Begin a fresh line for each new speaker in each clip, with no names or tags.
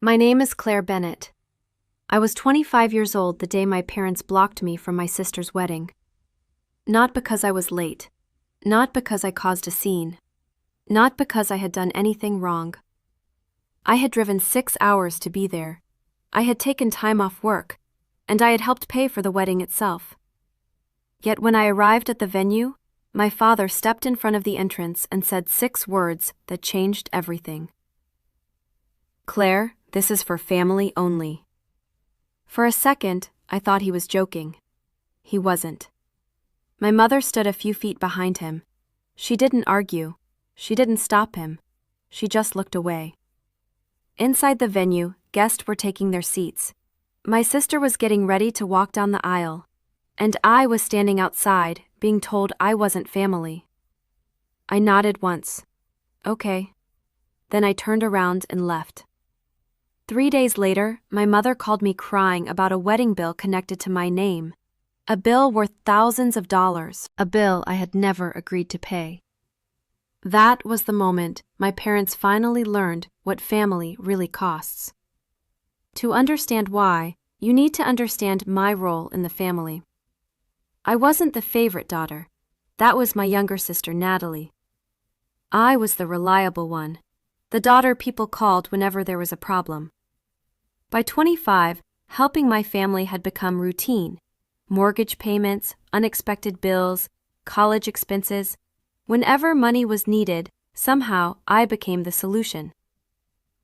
My name is Claire Bennett. I was 25 years old the day my parents blocked me from my sister's wedding. Not because I was late. Not because I caused a scene. Not because I had done anything wrong. I had driven 6 hours to be there. I had taken time off work, and I had helped pay for the wedding itself. Yet when I arrived at the venue, my father stepped in front of the entrance and said 6 words that changed everything. "Claire, this is for family only." For a second, I thought he was joking. He wasn't. My mother stood a few feet behind him. She didn't argue. She didn't stop him. She just looked away. Inside the venue, guests were taking their seats. My sister was getting ready to walk down the aisle, and I was standing outside, being told I wasn't family. I nodded once. Okay. Then I turned around and left. 3 days later, my mother called me crying about a wedding bill connected to my name. A bill worth thousands of dollars, a bill I had never agreed to pay. That was the moment my parents finally learned what family really costs. To understand why, you need to understand my role in the family. I wasn't the favorite daughter. That was my younger sister, Natalie. I was the reliable one, the daughter people called whenever there was a problem. By 25, helping my family had become routine. Mortgage payments, unexpected bills, college expenses. Whenever money was needed, somehow I became the solution.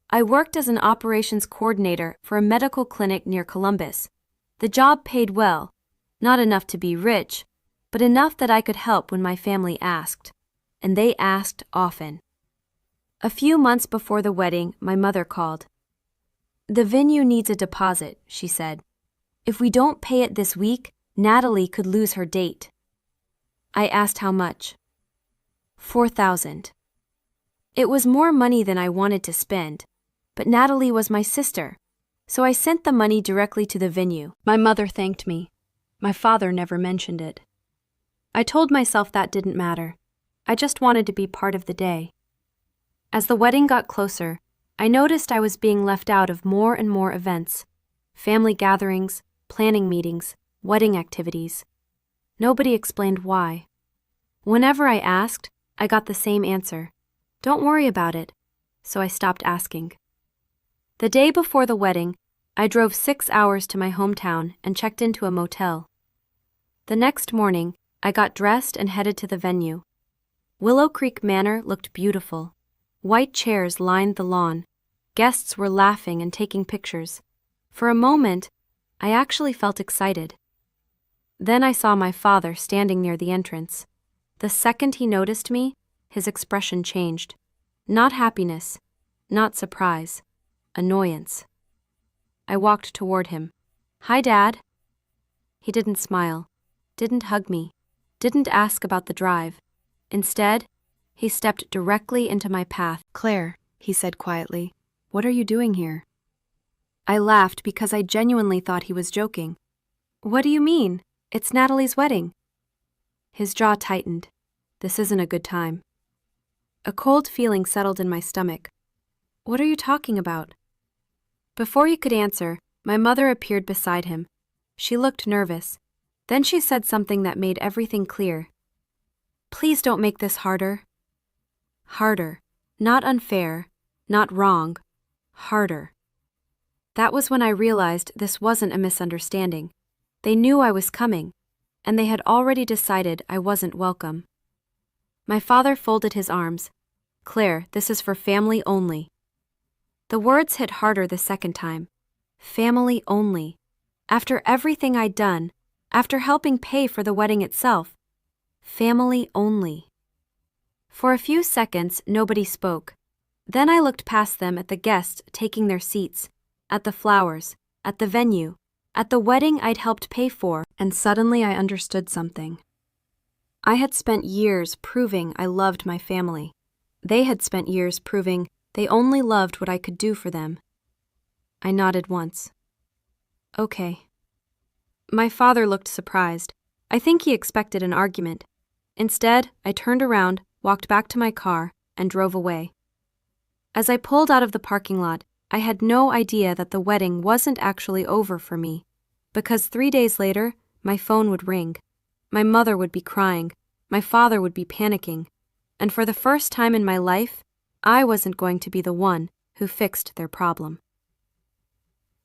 I worked as an operations coordinator for a medical clinic near Columbus. The job paid well, not enough to be rich, but enough that I could help when my family asked. And they asked often. A few months before the wedding, my mother called. "The venue needs a deposit," she said. "If we don't pay it this week, Natalie could lose her date." I asked how much. $4,000. It was more money than I wanted to spend, but Natalie was my sister, so I sent the money directly to the venue. My mother thanked me. My father never mentioned it. I told myself that didn't matter. I just wanted to be part of the day. As the wedding got closer, I noticed I was being left out of more and more events. Family gatherings, planning meetings, wedding activities. Nobody explained why. Whenever I asked, I got the same answer. Don't worry about it. So I stopped asking. The day before the wedding, I drove 6 hours to my hometown and checked into a motel. The next morning, I got dressed and headed to the venue. Willow Creek Manor looked beautiful. White chairs lined the lawn. Guests were laughing and taking pictures. For a moment, I actually felt excited. Then I saw my father standing near the entrance. The second he noticed me, his expression changed. Not happiness, not surprise, annoyance. I walked toward him. "Hi, Dad." He didn't smile, didn't hug me, didn't ask about the drive. Instead, he stepped directly into my path. "Claire," he said quietly, "what are you doing here?" I laughed because I genuinely thought he was joking. "What do you mean? It's Natalie's wedding." His jaw tightened. This isn't a good time. A cold feeling settled in my stomach. "What are you talking about?" Before he could answer, my mother appeared beside him. She looked nervous. Then she said something that made everything clear. "Please don't make this harder." Harder. Not unfair. Not wrong. Harder. That was when I realized this wasn't a misunderstanding. They knew I was coming, and they had already decided I wasn't welcome. My father folded his arms. "Claire, this is for family only." The words hit harder the second time. Family only. After everything I'd done, after helping pay for the wedding itself. Family only. For a few seconds, nobody spoke. Then I looked past them at the guests taking their seats, at the flowers, at the venue, at the wedding I'd helped pay for, and suddenly I understood something. I had spent years proving I loved my family. They had spent years proving they only loved what I could do for them. I nodded once. "Okay." My father looked surprised. I think he expected an argument. Instead, I turned around, walked back to my car, and drove away. As I pulled out of the parking lot, I had no idea that the wedding wasn't actually over for me, because 3 days later, my phone would ring. My mother would be crying, my father would be panicking, and for the first time in my life, I wasn't going to be the one who fixed their problem.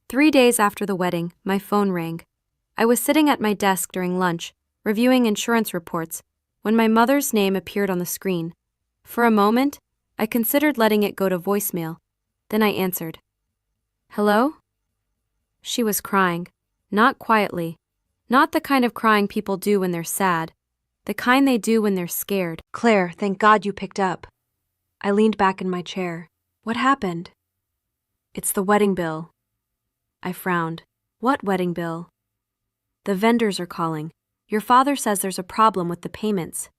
3 days after the wedding, my phone rang. I was sitting at my desk during lunch, reviewing insurance reports, when my mother's name appeared on the screen. For a moment, I considered letting it go to voicemail. Then I answered. "Hello?" She was crying, not quietly, not the kind of crying people do when they're sad, the kind they do when they're scared. "Claire, thank God you picked up." I leaned back in my chair. "What happened?" "It's the wedding bill." I frowned. "What wedding bill?" "The vendors are calling. Your father says there's a problem with the payments."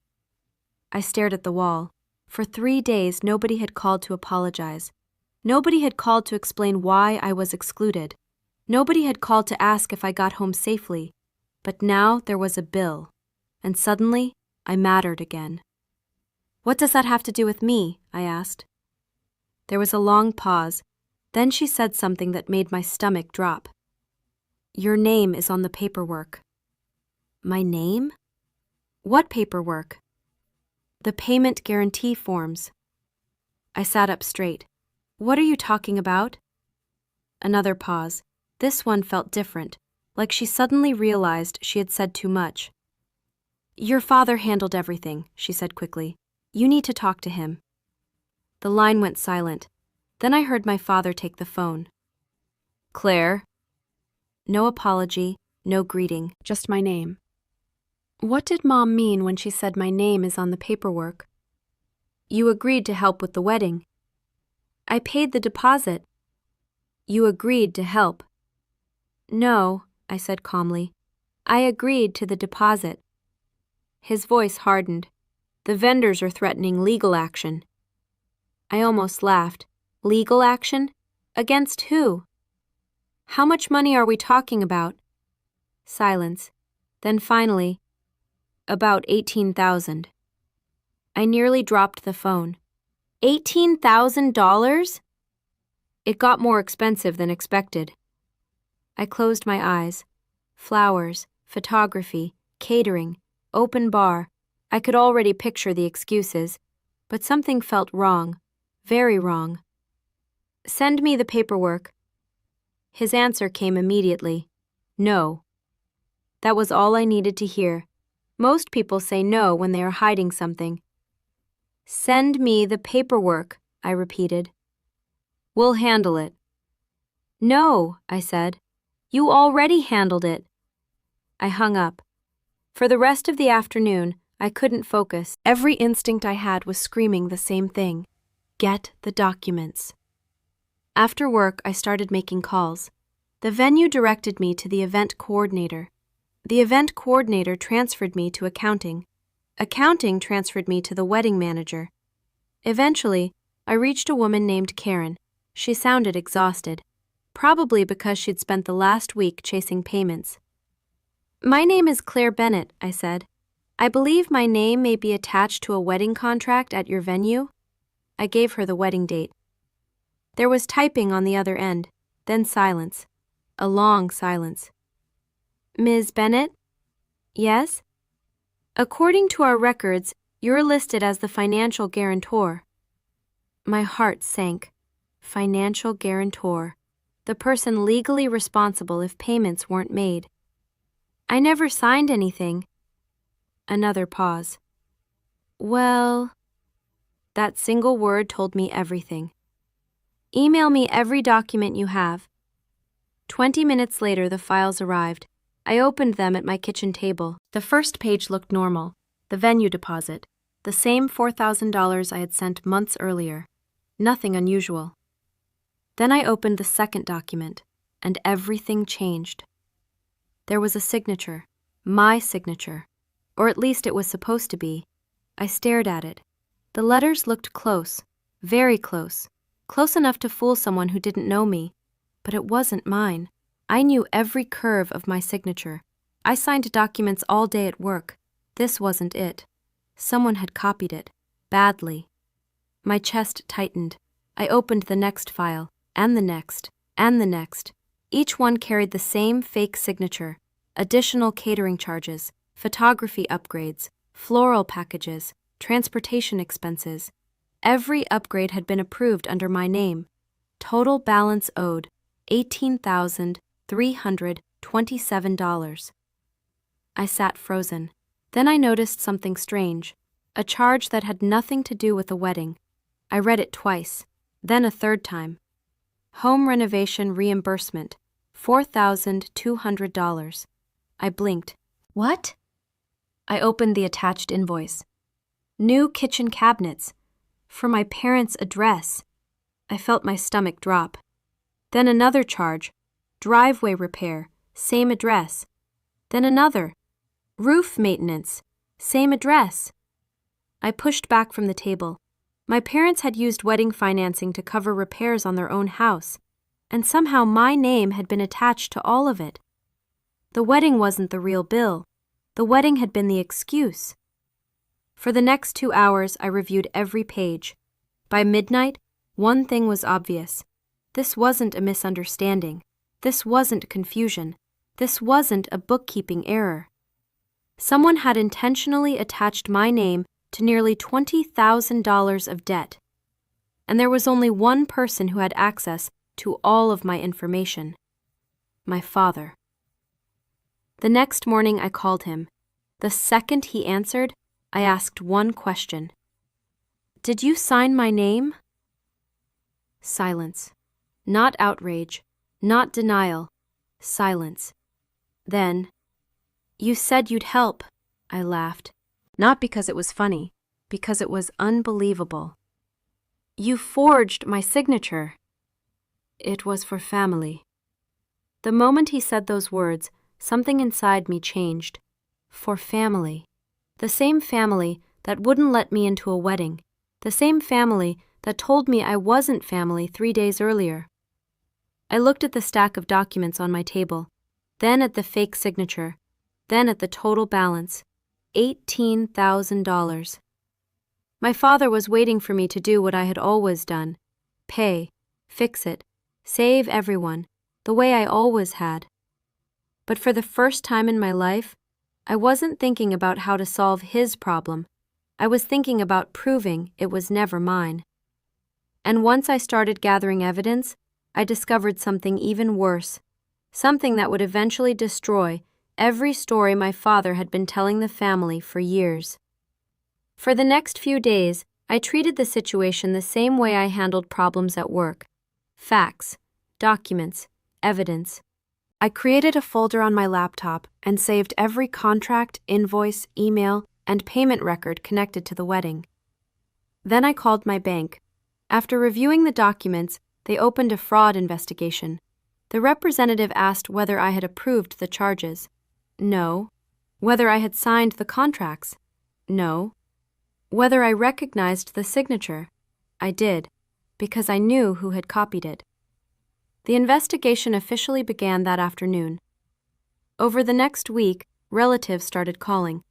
I stared at the wall. For 3 days, nobody had called to apologize. Nobody had called to explain why I was excluded. Nobody had called to ask if I got home safely. But now there was a bill. And suddenly, I mattered again. "What does that have to do with me?" I asked. There was a long pause. Then she said something that made my stomach drop. "Your name is on the paperwork." "My name?" "What paperwork?" "The payment guarantee forms." I sat up straight. "What are you talking about?" Another pause. This one felt different, like she suddenly realized she had said too much. "Your father handled everything," she said quickly. "You need to talk to him." The line went silent. Then I heard my father take the phone. "Claire?" No apology, no greeting, just my name. What did Mom mean when she said my name is on the paperwork? "You agreed to help with the wedding." "I paid the deposit." "You agreed to help." "No," I said calmly. "I agreed to the deposit." His voice hardened. "The vendors are threatening legal action." I almost laughed. Legal action? Against who? "How much money are we talking about?" Silence. Then finally, "About 18,000. I nearly dropped the phone. $18,000? It got more expensive than expected. I closed my eyes. Flowers, photography, catering, open bar. I could already picture the excuses, but something felt wrong, very wrong. "Send me the paperwork." His answer came immediately. "No." That was all I needed to hear. Most people say no when they are hiding something. "Send me the paperwork," I repeated. "We'll handle it." "No," I said. "You already handled it." I hung up. For the rest of the afternoon, I couldn't focus. Every instinct I had was screaming the same thing. Get the documents. After work, I started making calls. The venue directed me to the event coordinator. The event coordinator transferred me to accounting. Accounting transferred me to the wedding manager. Eventually, I reached a woman named Karen. She sounded exhausted, probably because she'd spent the last week chasing payments. "My name is Claire Bennett," I said. "I believe my name may be attached to a wedding contract at your venue." I gave her the wedding date. There was typing on the other end, then silence. A long silence. "Ms. Bennett?" "Yes?" "According to our records, you're listed as the financial guarantor." My heart sank. Financial guarantor. The person legally responsible if payments weren't made. "I never signed anything." Another pause. "Well..." That single word told me everything. "Email me every document you have." 20 minutes later, the files arrived. I opened them at my kitchen table. The first page looked normal. The venue deposit. The same $4,000 I had sent months earlier. Nothing unusual. Then I opened the second document, and everything changed. There was a signature. My signature. Or at least it was supposed to be. I stared at it. The letters looked close. Very close. Close enough to fool someone who didn't know me. But it wasn't mine. I knew every curve of my signature. I signed documents all day at work. This wasn't it. Someone had copied it. Badly. My chest tightened. I opened the next file. and the next, and the next. Each one carried the same fake signature, additional catering charges, photography upgrades, floral packages, transportation expenses. Every upgrade had been approved under my name. Total balance owed, $18,327. I sat frozen. Then I noticed something strange, a charge that had nothing to do with the wedding. I read it twice, then a third time. Home renovation reimbursement, $4,200. I blinked. What? I opened the attached invoice. New kitchen cabinets, for my parents' address. I felt my stomach drop. Then another charge, driveway repair, same address. Then another, roof maintenance, same address. I pushed back from the table. My parents had used wedding financing to cover repairs on their own house, and somehow my name had been attached to all of it. The wedding wasn't the real bill. The wedding had been the excuse. For the next 2 hours, I reviewed every page. By midnight, one thing was obvious. This wasn't a misunderstanding. This wasn't confusion. This wasn't a bookkeeping error. Someone had intentionally attached my name to nearly $20,000 of debt. And there was only one person who had access to all of my information. My father. The next morning I called him. The second he answered, I asked one question. Did you sign my name? Silence. Not outrage, not denial. Silence. Then, you said you'd help, I laughed. Not because it was funny, because it was unbelievable. You forged my signature. It was for family. The moment he said those words, something inside me changed. For family. The same family that wouldn't let me into a wedding. The same family that told me I wasn't family 3 days earlier. I looked at the stack of documents on my table, then at the fake signature, then at the total balance, $18,000. My father was waiting for me to do what I had always done. Pay, fix it, save everyone, the way I always had. But for the first time in my life, I wasn't thinking about how to solve his problem. I was thinking about proving it was never mine. And once I started gathering evidence, I discovered something even worse, something that would eventually destroy every story my father had been telling the family for years. For the next few days, I treated the situation the same way I handled problems at work. Facts, documents, evidence. I created a folder on my laptop and saved every contract, invoice, email, and payment record connected to the wedding. Then I called my bank. After reviewing the documents, they opened a fraud investigation. The representative asked whether I had approved the charges. No. Whether I had signed the contracts. No. Whether I recognized the signature. I did, because I knew who had copied it. The investigation officially began that afternoon. Over the next week, relatives started calling.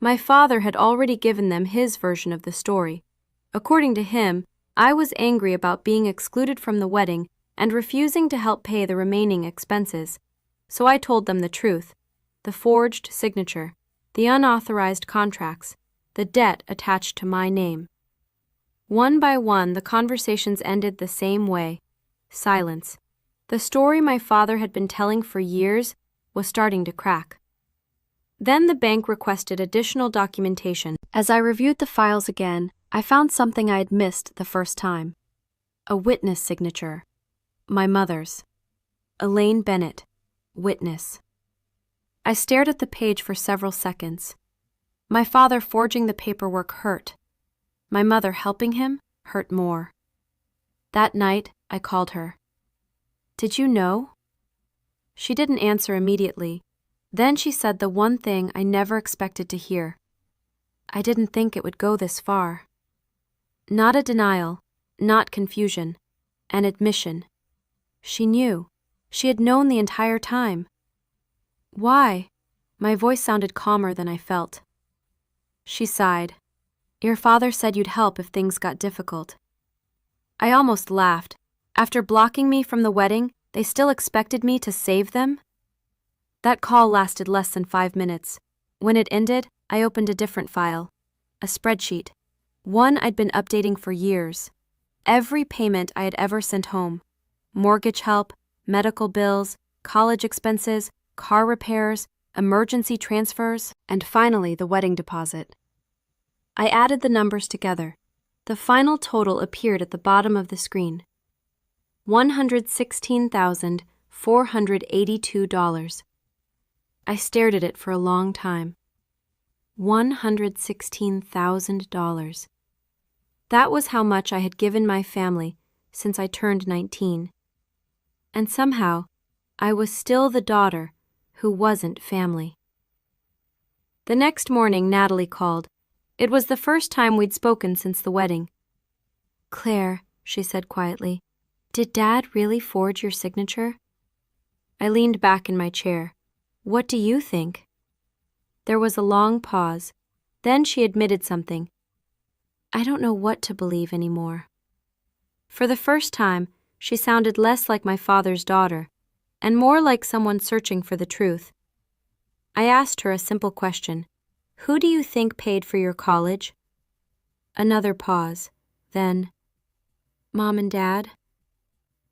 My father had already given them his version of the story. According to him, I was angry about being excluded from the wedding and refusing to help pay the remaining expenses. So I told them the truth. The forged signature, the unauthorized contracts, the debt attached to my name. One by one, the conversations ended the same way. Silence. The story my father had been telling for years was starting to crack. Then the bank requested additional documentation. As I reviewed the files again, I found something I had missed the first time. A witness signature. My mother's. Elaine Bennett, witness. I stared at the page for several seconds. My father forging the paperwork hurt. My mother helping him hurt more. That night, I called her. Did you know? She didn't answer immediately. Then she said the one thing I never expected to hear. I didn't think it would go this far. Not a denial, not confusion, an admission. She knew. She had known the entire time. Why? My voice sounded calmer than I felt. She sighed. Your father said you'd help if things got difficult. I almost laughed. After blocking me from the wedding, they still expected me to save them? That call lasted less than 5 minutes. When it ended, I opened a different file. A spreadsheet. One I'd been updating for years. Every payment I had ever sent home. Mortgage help, medical bills, college expenses, car repairs, emergency transfers, and finally the wedding deposit. I added the numbers together. The final total appeared at the bottom of the screen. $116,482. I stared at it for a long time. $116,000. That was how much I had given my family since I turned 19. And somehow, I was still the daughter who wasn't family. The next morning, Natalie called. It was the first time we'd spoken since the wedding. "Claire," she said quietly, "did Dad really forge your signature?" I leaned back in my chair. "What do you think?" There was a long pause. Then she admitted something. "I don't know what to believe anymore." For the first time, she sounded less like my father's daughter, and more like someone searching for the truth. I asked her a simple question. "Who do you think paid for your college?" Another pause. Then, "Mom and Dad?"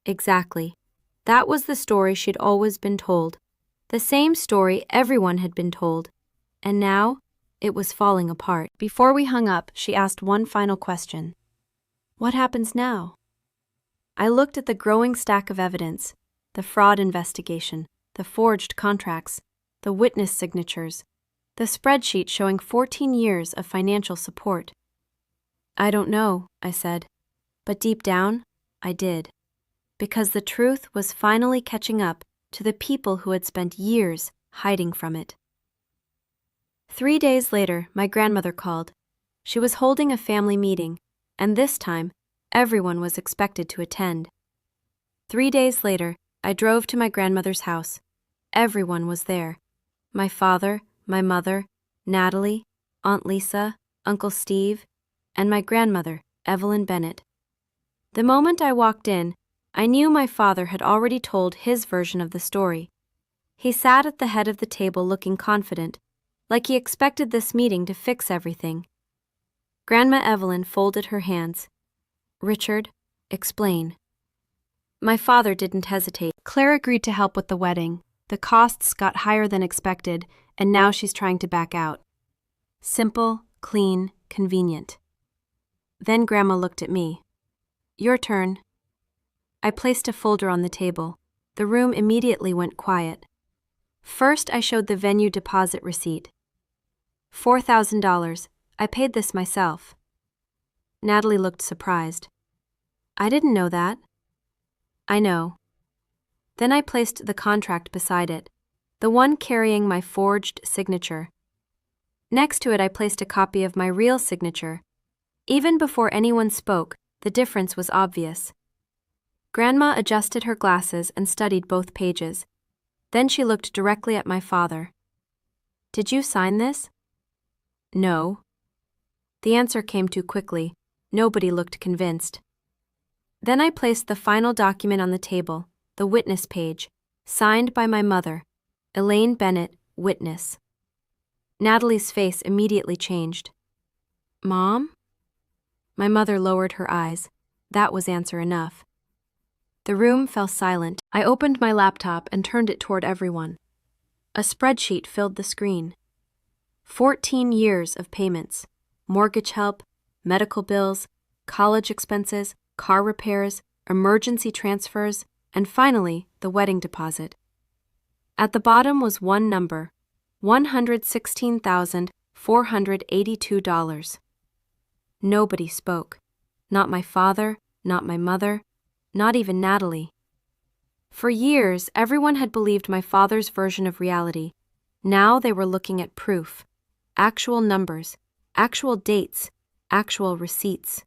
Exactly. That was the story she'd always been told. The same story everyone had been told. And now, it was falling apart. Before we hung up, she asked one final question. "What happens now?" I looked at the growing stack of evidence, the fraud investigation, the forged contracts, the witness signatures, the spreadsheet showing 14 years of financial support. "I don't know," I said. But deep down, I did. Because the truth was finally catching up to the people who had spent years hiding from it. 3 days later, my grandmother called. She was holding a family meeting, and this time, everyone was expected to attend. 3 days later, I drove to my grandmother's house. Everyone was there. My father, my mother, Natalie, Aunt Lisa, Uncle Steve, and my grandmother, Evelyn Bennett. The moment I walked in, I knew my father had already told his version of the story. He sat at the head of the table looking confident, like he expected this meeting to fix everything. Grandma Evelyn folded her hands. "Richard, explain." My father didn't hesitate. "Claire agreed to help with the wedding. The costs got higher than expected, and now she's trying to back out. Simple, clean, convenient." Then Grandma looked at me. "Your turn." I placed a folder on the table. The room immediately went quiet. First, I showed the venue deposit receipt. $4,000. I paid this myself. Natalie looked surprised. "I didn't know that." "I know." Then I placed the contract beside it, the one carrying my forged signature. Next to it, I placed a copy of my real signature. Even before anyone spoke, the difference was obvious. Grandma adjusted her glasses and studied both pages. Then she looked directly at my father. "Did you sign this?" "No." The answer came too quickly. Nobody looked convinced. Then I placed the final document on the table, the witness page, signed by my mother, Elaine Bennett, witness. Natalie's face immediately changed. "Mom?" My mother lowered her eyes. That was answer enough. The room fell silent. I opened my laptop and turned it toward everyone. A spreadsheet filled the screen. 14 years of payments, mortgage help, medical bills, college expenses, car repairs, emergency transfers, and finally, the wedding deposit. At the bottom was one number, $116,482. Nobody spoke. Not my father, not my mother, not even Natalie. For years, everyone had believed my father's version of reality. Now they were looking at proof. Actual numbers, actual dates, actual receipts.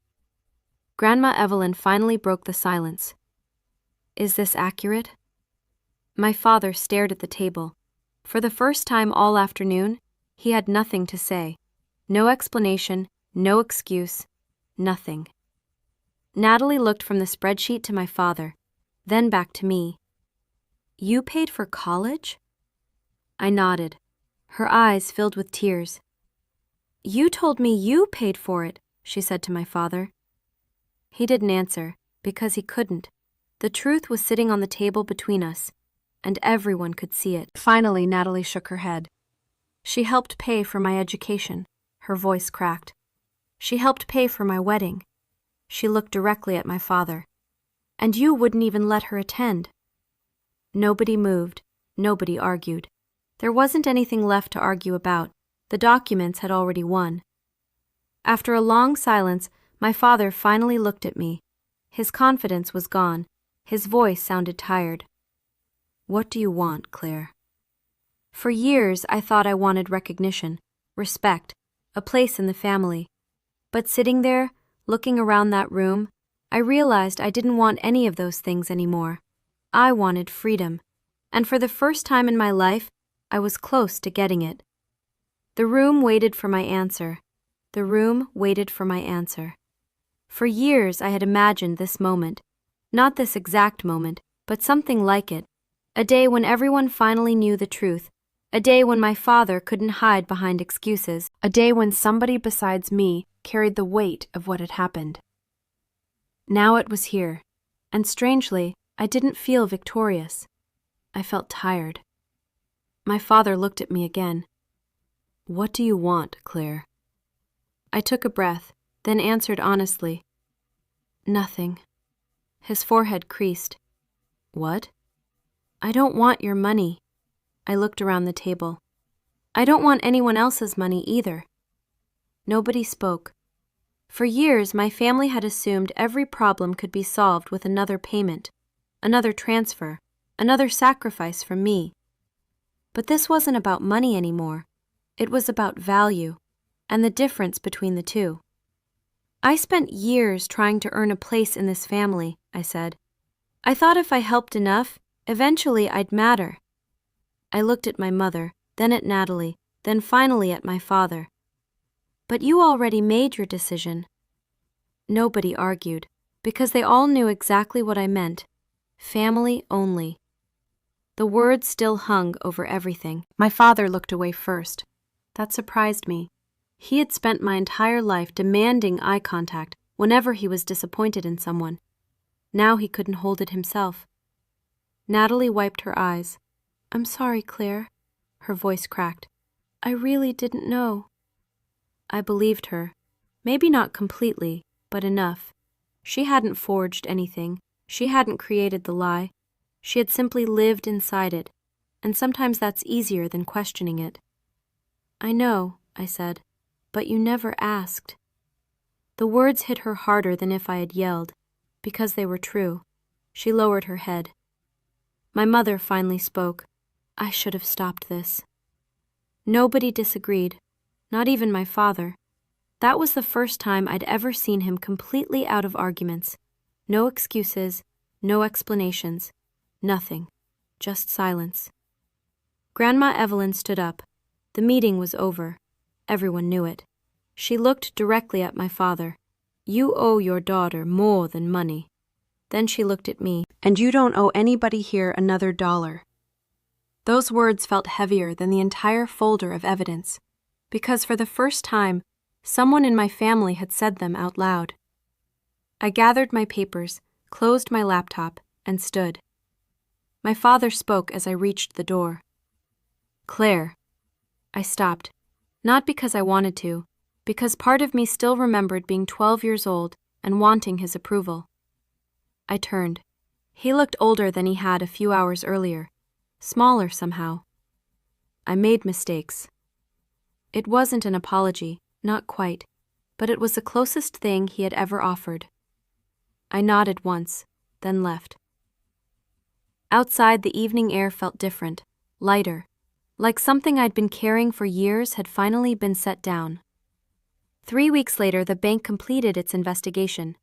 Grandma Evelyn finally broke the silence. "Is this accurate?" My father stared at the table. For the first time all afternoon, he had nothing to say. No explanation, no excuse, nothing. Natalie looked from the spreadsheet to my father, then back to me. You paid for college? I nodded. Her eyes filled with tears. You told me you paid for it, she said to my father. He didn't answer, because he couldn't. The truth was sitting on the table between us, and everyone could see it. Finally, Natalie shook her head. She helped pay for my education. Her voice cracked. She helped pay for my wedding. She looked directly at my father. And you wouldn't even let her attend. Nobody moved. Nobody argued. There wasn't anything left to argue about. The documents had already won. After a long silence, my father finally looked at me. His confidence was gone. His voice sounded tired. What do you want, Claire? For years, I thought I wanted recognition, respect, a place in the family. But sitting there, looking around that room, I realized I didn't want any of those things anymore. I wanted freedom. And for the first time in my life, I was close to getting it. The room waited for my answer. The room waited for my answer. For years, I had imagined this moment. Not this exact moment, but something like it. A day when everyone finally knew the truth. A day when my father couldn't hide behind excuses. A day when somebody besides me carried the weight of what had happened. Now it was here, and strangely, I didn't feel victorious. I felt tired. My father looked at me again. What do you want, Claire? I took a breath, then answered honestly. Nothing. His forehead creased. What? I don't want your money. I looked around the table. I don't want anyone else's money either. Nobody spoke. For years, my family had assumed every problem could be solved with another payment, another transfer, another sacrifice from me. But this wasn't about money anymore. It was about value, and the difference between the two. I spent years trying to earn a place in this family, I said. I thought if I helped enough, eventually I'd matter. I looked at my mother, then at Natalie, then finally at my father. But you already made your decision. Nobody argued, because they all knew exactly what I meant. Family only. The words still hung over everything. My father looked away first. That surprised me. He had spent my entire life demanding eye contact whenever he was disappointed in someone. Now he couldn't hold it himself. Natalie wiped her eyes. I'm sorry, Claire. Her voice cracked. I really didn't know. I believed her. Maybe not completely, but enough. She hadn't forged anything. She hadn't created the lie. She had simply lived inside it, and sometimes that's easier than questioning it. I know, I said, but you never asked. The words hit her harder than if I had yelled, because they were true. She lowered her head. My mother finally spoke. I should have stopped this. Nobody disagreed, not even my father. That was the first time I'd ever seen him completely out of arguments. No excuses, no explanations, nothing, just silence. Grandma Evelyn stood up. The meeting was over. Everyone knew it. She looked directly at my father. You owe your daughter more than money. Then she looked at me. And you don't owe anybody here another $1. Those words felt heavier than the entire folder of evidence, because for the first time, someone in my family had said them out loud. I gathered my papers, closed my laptop, and stood. My father spoke as I reached the door. Claire. I stopped, not because I wanted to, because part of me still remembered being 12 years old and wanting his approval. I turned. He looked older than he had a few hours earlier, smaller somehow. I made mistakes. It wasn't an apology, not quite, but it was the closest thing he had ever offered. I nodded once, then left. Outside, the evening air felt different, lighter, like something I'd been carrying for years had finally been set down. 3 weeks later, the bank completed its investigation.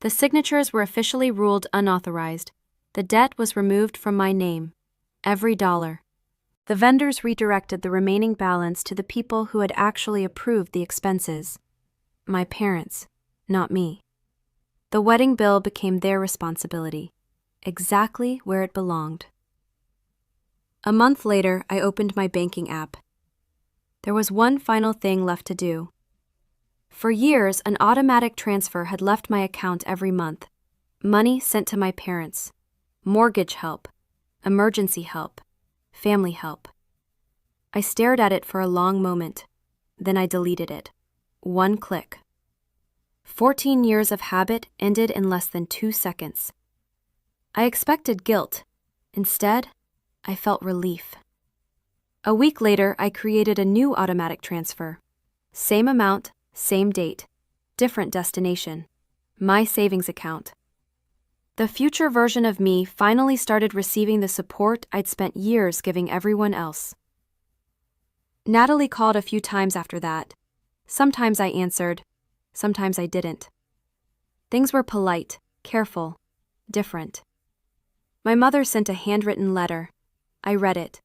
The signatures were officially ruled unauthorized. The debt was removed from my name. Every dollar. The vendors redirected the remaining balance to the people who had actually approved the expenses. My parents, not me. The wedding bill became their responsibility, exactly where it belonged. A month later, I opened my banking app. There was one final thing left to do. For years, an automatic transfer had left my account every month. Money sent to my parents. Mortgage help. Emergency help. Family help. I stared at it for a long moment. Then I deleted it. One click. 14 years of habit ended in less than 2 seconds. I expected guilt. Instead, I felt relief. A week later, I created a new automatic transfer. Same amount, same date, different destination. My savings account. The future version of me finally started receiving the support I'd spent years giving everyone else. Natalie called a few times after that. Sometimes I answered, sometimes I didn't. Things were polite, careful, different. My mother sent a handwritten letter. I read it,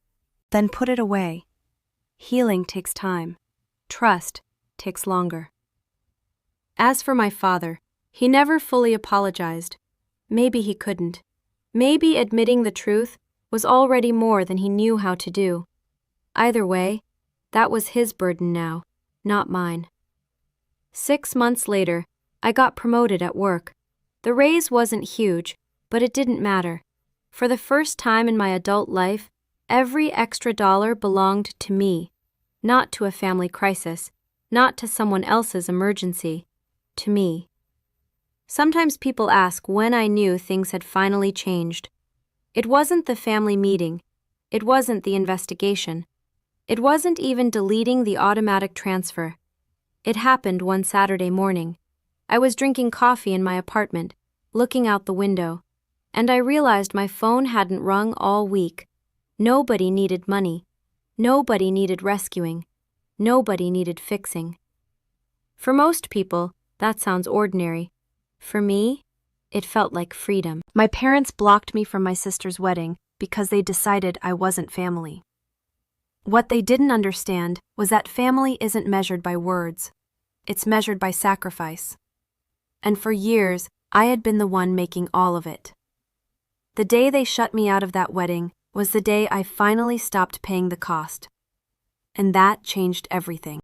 then put it away. Healing takes time. Trust takes longer. As for my father, he never fully apologized. Maybe he couldn't. Maybe admitting the truth was already more than he knew how to do. Either way, that was his burden now, not mine. 6 months later, I got promoted at work. The raise wasn't huge, but it didn't matter. For the first time in my adult life, every extra dollar belonged to me, not to a family crisis, not to someone else's emergency, to me. Sometimes people ask when I knew things had finally changed. It wasn't the family meeting. It wasn't the investigation. It wasn't even deleting the automatic transfer. It happened one Saturday morning. I was drinking coffee in my apartment, looking out the window, and I realized my phone hadn't rung all week. Nobody needed money. Nobody needed rescuing. Nobody needed fixing. For most people, that sounds ordinary. For me, it felt like freedom. My parents blocked me from my sister's wedding because they decided I wasn't family. What they didn't understand was that family isn't measured by words. It's measured by sacrifice. And for years, I had been the one making all of it. The day they shut me out of that wedding was the day I finally stopped paying the cost. And that changed everything.